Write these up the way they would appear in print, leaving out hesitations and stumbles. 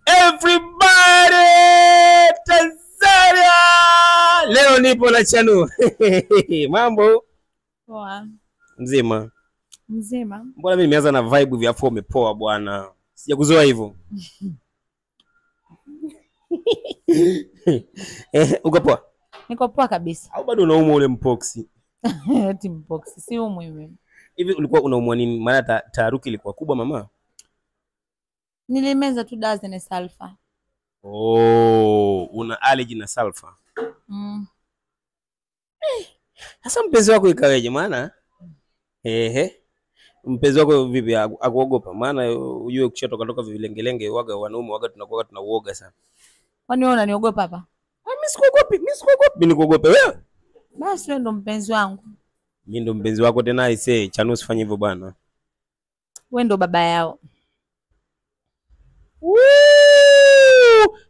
Everybody Tanzania, leo nipo na Chanu. Mambo poa? Mzima. Mbona mimi nimeanza na vibe vya hapo umepoa bwana. Sijakuzoea hivyo. Uko poa? Niko poa kabisa. Au bado unaumwa ule mpox? Eti mpox si umwe. Hivi ulikuwa unaumwa nini? Maana taharuki ilikuwa kubwa mama. Nilimeza tu dawa zenye sulfa. Oh, una allergy na sulfa. Sasa mpenzi wako ikaweje maana? Mpenzi wako vipi akuogopa? Maana ujue ukishatoka vilengelenge waga wanaume waga tunakuwa tunauoga sana. Kwani wewe unaniogopa hapa? Mimi sikuogopi, Mimi nikuogope wewe? Basi wewe ndo mpenzi wangu. Mimi ndo mpenzi wako tena aisee, Chanu usifanye hivyo bana. Wewe ndo baba yao.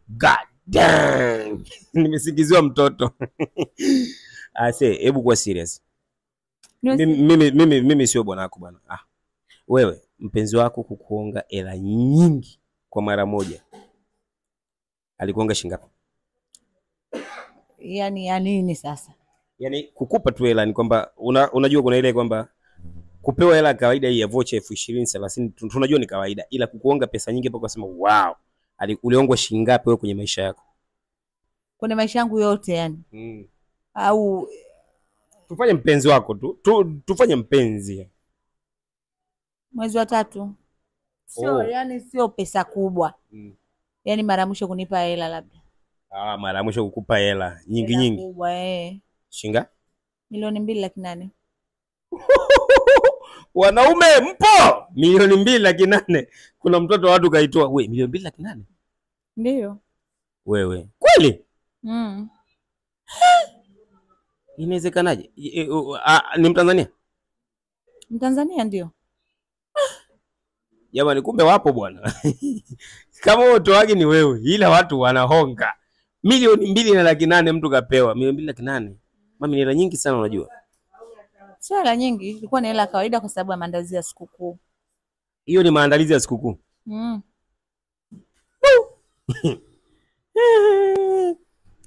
God damn. Nimesikiziwa mtoto. Aisee, hebu kuwa serious. Mimi sio bwana wako bwana. Wewe mpenzi wako kukuonga hela nyingi kwa mara moja. Alikuonga shingapi? Yaani nini sasa? Yaani kukupa tu hela ni kwamba unajua kuna ile kwamba kupewa hela kawaida hii ya voucher 20, 30 tunajua ni kawaida, ila kukuonga pesa nyingi mpaka kusema wow. Uliongwa shingapi wewe kwenye maisha yako? Kwenye maisha yangu yote yani. Au tufanye mpenzi wako tufanye mpenzi. Mwezi wa 3. Sio yani sio pesa kubwa. Yaani mara mwisho kunipa hela labda. Mara mwisho kukupa hela nyingi kubwa Shinga? Milioni 2.8. Wanaume mpo? Milioni 2.8. Kuna mtoto wa watu kaitoa. We, milioni 2.8? Ndio. Wewe. Kweli? Inawezekanaje? Ni Mtanzania? Mtanzania ndio. Jamani kumbe wapo bwana. Kama utoaji ni wewe, ila watu wanahonga. Milioni 2.8 mtu kapewa. Milioni 2.8. Mami ni hela nyingi sana unajua. Sio hela nyingi, ilikuwa ni hela kawaida kwa sababu ya maandalizi ya sikukuu. Hiyo ni maandalizi ya sikukuu.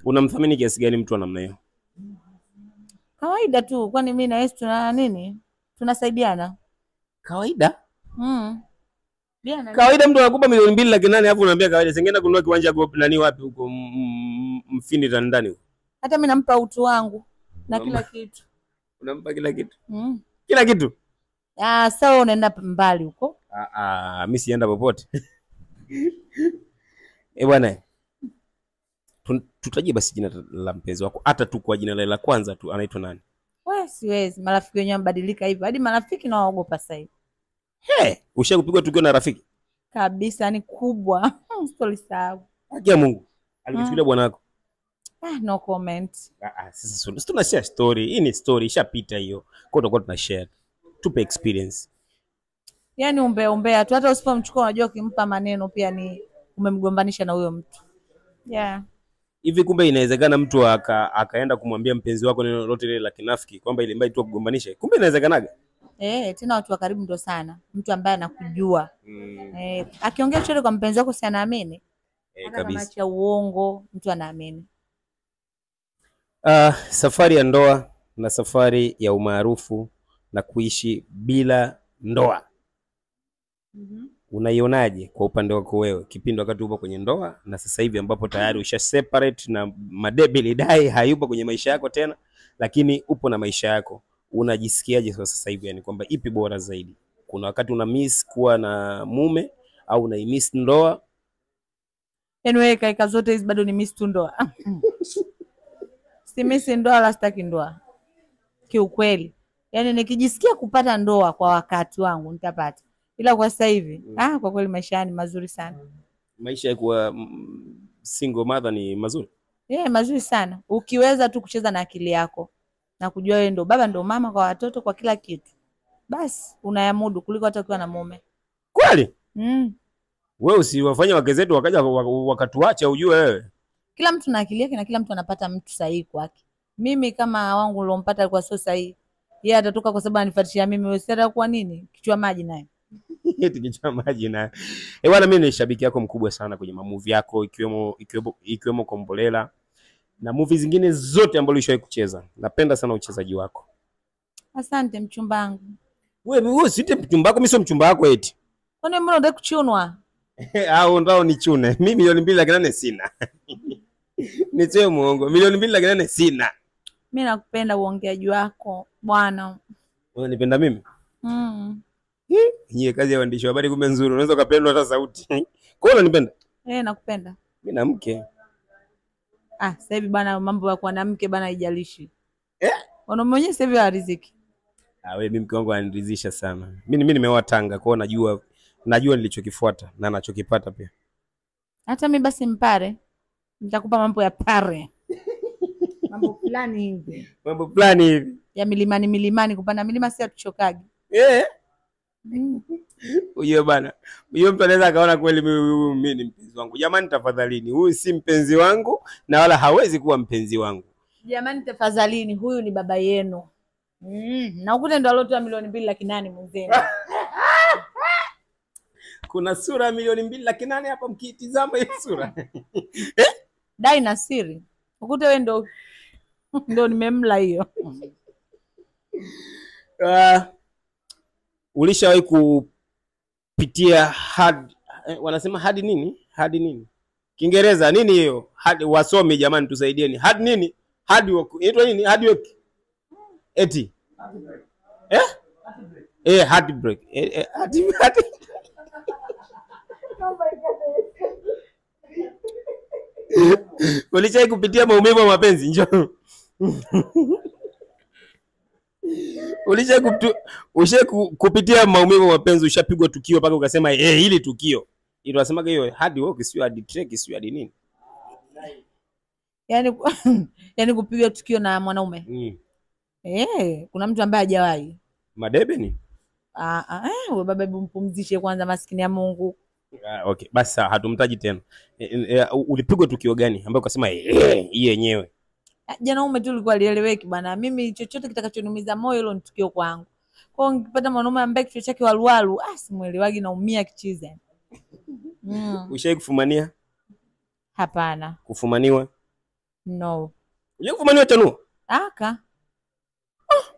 Unamthamini kiasi gani mtu wa namna hiyo? Kawaida tu, kwani mimi na Yesu tuna nini? Tunasaidiana. Kawaida? Biana. Kawaida mtu anakupa milioni 2.8 alafu unaambia kawaida. Singeenda kununua kiwanja nani wapi huko Mfindi ndani huko. Hata mimi nampa utu wangu na kila kitu. Unampa kila kitu? Kila kitu? Sawa unaenda mbali huko. Mimi sienda popote. Bwana. Tutajie basi jina la mpenzi wako hata tu kwa jina la kwanza tu anaitwa nani? Wewe siwezi, marafiki wenyewe mbadilika hivyo. Hadi marafiki na waogopa sasa hivi. Ushakupigwa tukio na rafiki? Kabisa ni kubwa. Story sawa. Akia Mungu. Alikuchukulia bwana wako? No comment. Sasa tuna share story. Hii ni story ishapita hiyo. Kwa hiyo tuna share. Tupe experience. Yaani umbea tu, hata usipomchukua unajua ukimpa maneno pia ni umemgombanisha na huyo mtu. Hivi kumbe inawezekana mtu akaenda kumwambia mpenzi wako neno lolote ile la kinafiki kwamba ile mbaya tu kugombanisha. Kumbe inawezekanaga? Tena watu wa karibu ndio sana. Mtu ambaye anakujua. Akiongea chochote kwa mpenzi wako si anaamini. Kabisa. Kama cha uongo mtu anaamini. Safari ya ndoa na safari ya umaarufu na kuishi bila ndoa. Unaionaje kwa upande wako wewe kipindi wakati upo kwenye ndoa na sasa hivi ambapo tayari usha separate na madebili dai hayupo kwenye maisha yako tena, lakini upo na maisha yako? Unajisikiaje kwa sasa hivi, yani kwamba ipi bora zaidi? Kuna wakati una miss kuwa na mume au una miss ndoa? Yaani wewe kaika zote hizi bado ni miss tu ndoa. Si miss ndoa la sitaki ndoa. Kiukweli. Yaani nikijisikia kupata ndoa kwa wakati wangu nitapata. Ila kwa sasa hivi, kwa kweli maisha ni mazuri sana. Maisha ya kuwa single mother ni mazuri? Mazuri sana. Ukiweza tu kucheza na akili yako na kujua wewe ndo baba ndo mama kwa watoto kwa kila kitu, basi unayamudu kuliko hata ukiwa na mume. Kweli? Wewe usiwafanye wake zetu wakaja wakatuacha ujue wewe. Kila mtu na akili yake na kila mtu anapata mtu sahihi kwake. Mimi kama wangu nilompata alikuwa sio sahihi. Yeye atatoka kwa sababu anifuatishia mimi, wewe sasa kwa nini? Kichwa maji naye. eti kichwa maji na bwana, mimi ni shabiki yako mkubwa sana kwenye movie yako ikiwemo Kombolela na movie zingine zote ambazo ulishawahi kucheza. Napenda sana uchezaji wako. Asante mchumba wangu. Wewe si mchumba wako, mimi sio mchumba wako eti. Kwani mbona unataka kuchunwa? Au ndao nichune. Mimi milioni 2.8 sina. Nitie muongo. Milioni 2.8 sina. Mimi nakupenda uongeaji wako bwana. Unanipenda mimi? Yeye kazi ya waandishi wa habari kumbe nzuri. Unaweza kupendwa hata sauti. Kwa hiyo unanipenda? Nakupenda. Mimi na mke. Sasa hivi bana mambo ya kuwa na mke bana haijalishi. Wanaume wenyewe sasa hivi wa riziki. Wewe mimi mke wangu ananiridhisha sana. Mimi nimeoa Tanga, kwa hiyo najua nilichokifuata na nachokipata pia. Hata mimi basi mpare. Nitakupa mambo ya pare. Mambo fulani hivi. Mambo fulani hivi. Ya milimani kupanda milima si atuchokagi. Huyo bana. Huyo mtu anaweza akaona kweli mimi ni mpenzi wangu. Jamani tafadhalini, huyu si mpenzi wangu na wala hawezi kuwa mpenzi wangu. Jamani tafadhalini, huyu ni baba yenu. Na ukute ndo alotoa milioni 2.8 mzee. Kuna sura milioni 2.8 hapa mkitizama hiyo sura. Dai na siri. Ukute wewe ndo nimemla hiyo. Ulishawahi kupitia wanasema hadi nini? Kiingereza nini hiyo? Hadi wasome jamani tusaidieni. Hadi nini? Hadi work. Inaitwa nini? Hadi work. Eti. Hard break. Ulishawahi kupitia maumivu ya mapenzi? Njoo. Ulishawahi kupitia maumivu ya mapenzi, ushapigwa tukio paka ukasema hili tukio. Ile wasemaga hiyo hard work sio hard track sio hadi nini? Yaani kupiga tukio na mwanaume. Kuna mtu ambaye hajawahi. Madebe ni? Wewe baba hebu mpumzishe kwanza maskini ya Mungu. Okay, basi hatumtaji tena. Ulipigwa tukio gani ambayo ukasema hii yenyewe? Jana tu ulikuwa lieleweki bana. Mimi chochote kitakachoniumiza moyo hilo ni tukio kwangu. Kwa hiyo nikipata mwanaume ambaye kichwa chake waluwalu, simuelewagi naumia kichize. Ushawahi kufumania? Hapana. Kufumaniwa? No. Unajua kufumaniwa chanuo?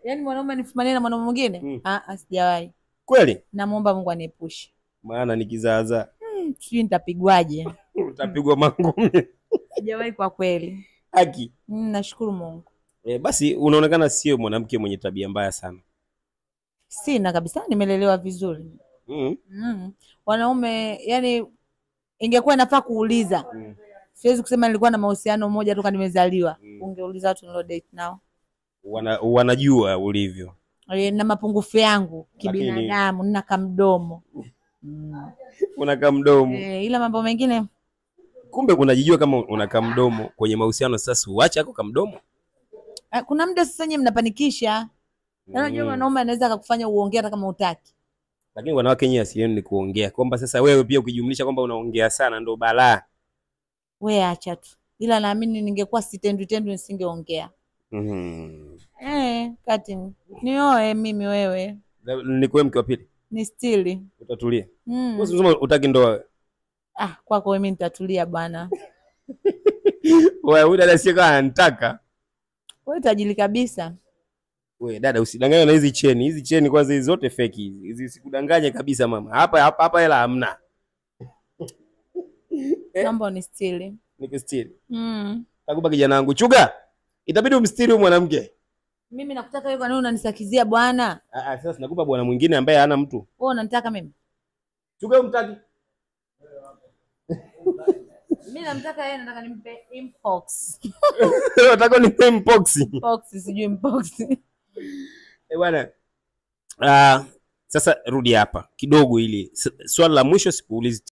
Yaani mwanaume nifumanie na mwanaume mwingine? Sijawahi. Kweli? Namuomba Mungu aniepushe. Maana nikizaaza. Sijui nitapigwaje. Utapigwa mangumi. Sijawahi kwa kweli. Haki. Nashukuru Mungu. Basi unaonekana sio mwanamke mwenye tabia mbaya sana. Sina kabisa, nimelelewa vizuri. Wanaume yani ingekuwa inafaa kuuliza. Siwezi kusema nilikuwa na mahusiano moja toka nimezaliwa. Ungeuliza watu nilo date nao. Wanajua ulivyo. Na mapungufu yangu kibinadamu, nina kamdomo. Una kamdomo. Ila mambo mengine kumbe kunajijua kama una kamdomo kwenye mahusiano. Sasa uache yako kamdomo. Kuna muda sasa nyinyi mnapanikisha. Unajua wanaume anaweza akakufanya uongee hata kama hutaki. Lakini wanawake nyinyi asili yenu ni kuongea. Kwamba sasa wewe pia ukijumlisha kwamba unaongea sana ndo balaa. Wewe acha tu. Ila naamini ningekuwa sitendwi nisingeongea. Kati nioe mimi wewe. Nikuwe mke wa pili? Ni stili. Utatulia? Wewe unasema utaki ndoa. Kwako mimi nitatulia bwana. Wewe dada sio kama anataka. Wewe tajiri kabisa. Wewe dada usidanganywe na hizi cheni. Hizi cheni kwanza hizi zote fake hizi. Hizi sikudanganye kabisa mama. Hapa hela hamna. Naomba ni stili. Nikistili. Takupa kijana wangu. Chuga. Itabidi umstiri huyu mwanamke. Mimi nakutaka wewe, kwa nini unanisakizia bwana? Sasa nakupa bwana mwingine ambaye hana mtu. Wewe unanitaka mimi? Chuga umtaki? Mimi namtaka yeye, nataka nimpe mpox. Nataka nimpe mpox. Mpox sijui mpox. Bwana. Sasa rudi hapa kidogo ili swali la mwisho sikuulizi.